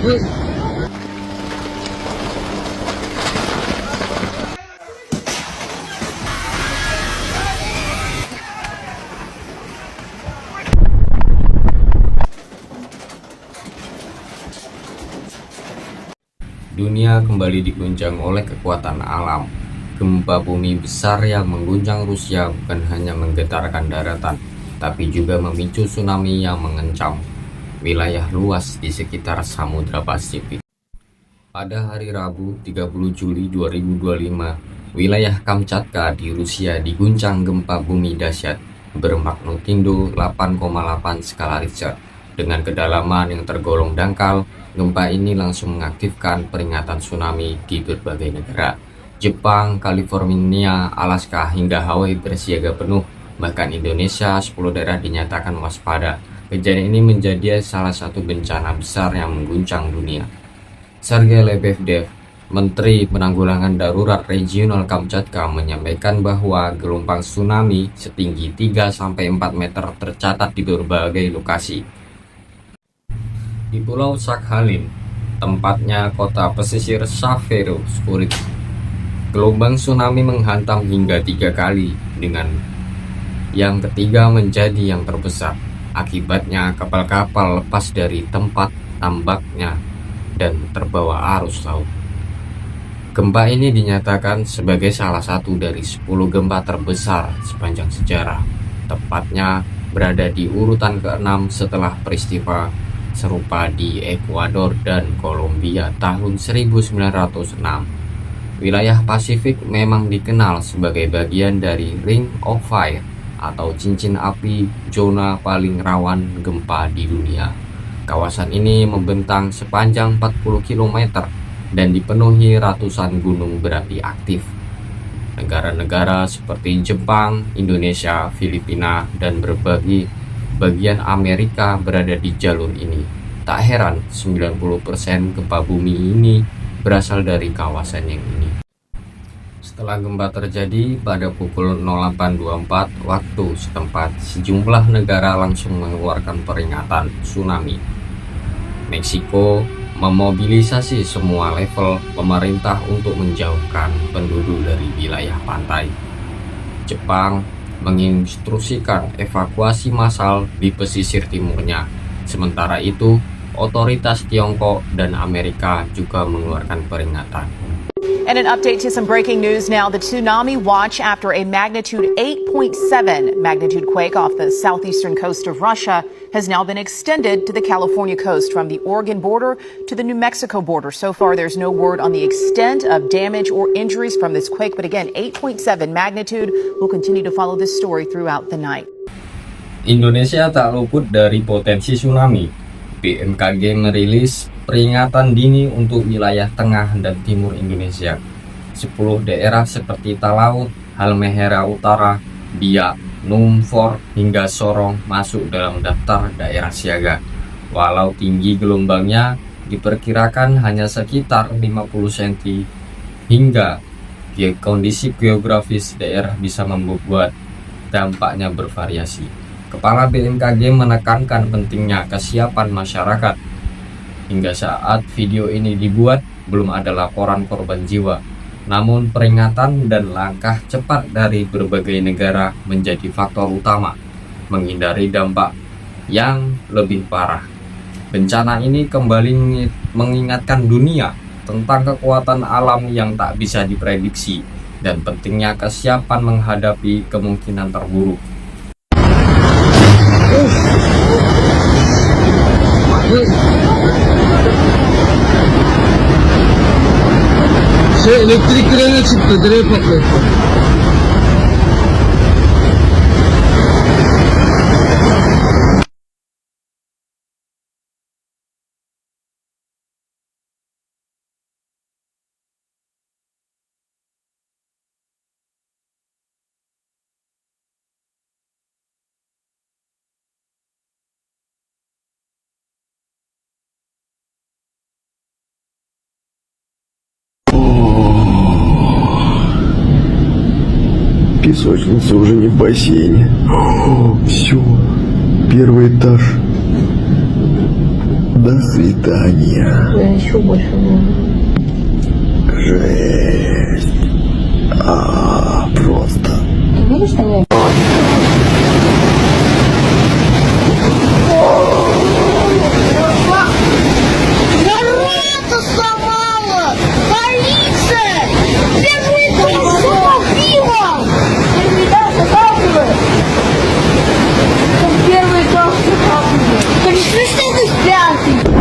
Dunia kembali diguncang oleh kekuatan alam. Gempa bumi besar yang mengguncang Rusia bukan hanya menggetarkan daratan, tapi juga memicu tsunami yang mengancam wilayah luas di sekitar Samudra Pasifik. Pada hari Rabu 30 Juli 2025, wilayah Kamchatka di Rusia diguncang gempa bumi dahsyat bermagnitudo 8,8 skala Richter. Dengan kedalaman yang tergolong dangkal, gempa ini langsung mengaktifkan peringatan tsunami di berbagai negara. Jepang, California, Alaska, hingga Hawaii bersiaga penuh. Bahkan Indonesia, 10 daerah dinyatakan waspada. Kejadian ini menjadi salah satu bencana besar yang mengguncang dunia. Sergei Lebedev, Menteri Penanggulangan Darurat Regional Kamchatka, menyampaikan bahwa gelombang tsunami setinggi 3-4 meter tercatat di berbagai lokasi. Di Pulau Sakhalin, tempatnya kota pesisir Severodvinsk, gelombang tsunami menghantam hingga 3 kali, dengan yang ketiga menjadi yang terbesar. Akibatnya kapal-kapal lepas dari tempat tambaknya dan terbawa arus laut. Gempa ini dinyatakan sebagai salah satu dari 10 gempa terbesar sepanjang sejarah. Tepatnya berada di urutan ke-6 setelah peristiwa serupa di Ekuador dan Kolombia tahun 1906. Wilayah Pasifik memang dikenal sebagai bagian dari Ring of Fire atau cincin api, zona paling rawan gempa di dunia. Kawasan ini membentang sepanjang 40 km dan dipenuhi ratusan gunung berapi aktif. Negara-negara seperti Jepang, Indonesia, Filipina, dan berbagai bagian Amerika berada di jalur ini. Tak heran 90% gempa bumi ini berasal dari kawasan yang ini. Setelah gempa terjadi pada pukul 08.24 waktu setempat, sejumlah negara langsung mengeluarkan peringatan tsunami. Meksiko memobilisasi semua level pemerintah untuk menjauhkan penduduk dari wilayah pantai. Jepang menginstruksikan evakuasi massal di pesisir timurnya. Sementara itu, otoritas Tiongkok dan Amerika juga mengeluarkan peringatan. And an update to some breaking news now. The tsunami watch after a magnitude 8.7 magnitude quake off the southeastern coast of Russia has now been extended to the California coast from the Oregon border to the New Mexico border. So far, there's no word on the extent of damage or injuries from this quake. But again, 8.7 magnitude. We'll continue to follow this story throughout the night. Indonesia tak luput dari potensi tsunami. BMKG merilis peringatan dini untuk wilayah tengah dan timur Indonesia. 10 daerah seperti Talaut, Halmahera Utara, Biak, Numfor, hingga Sorong masuk dalam daftar daerah siaga. Walau tinggi gelombangnya diperkirakan hanya sekitar 50 cm, hingga kondisi geografis daerah bisa membuat dampaknya bervariasi. Kepala BMKG menekankan pentingnya kesiapan masyarakat. Hingga saat video ini dibuat, belum ada laporan korban jiwa. Namun peringatan dan langkah cepat dari berbagai negara menjadi faktor utama menghindari dampak yang lebih parah. Bencana ini kembali mengingatkan dunia tentang kekuatan alam yang tak bisa diprediksi dan pentingnya kesiapan menghadapi kemungkinan terburuk. Elektrik direğine çıktı, direğe patladı. Песочница уже не в бассейне. Все, первый этаж. До свидания. Я еще больше не... Жесть. Просто. Ты видишь, что я... Граната сломала! Полиция! Первый этаж затопило! Первый этаж затапливает! Первый этаж затапливает! Так что ты пятый?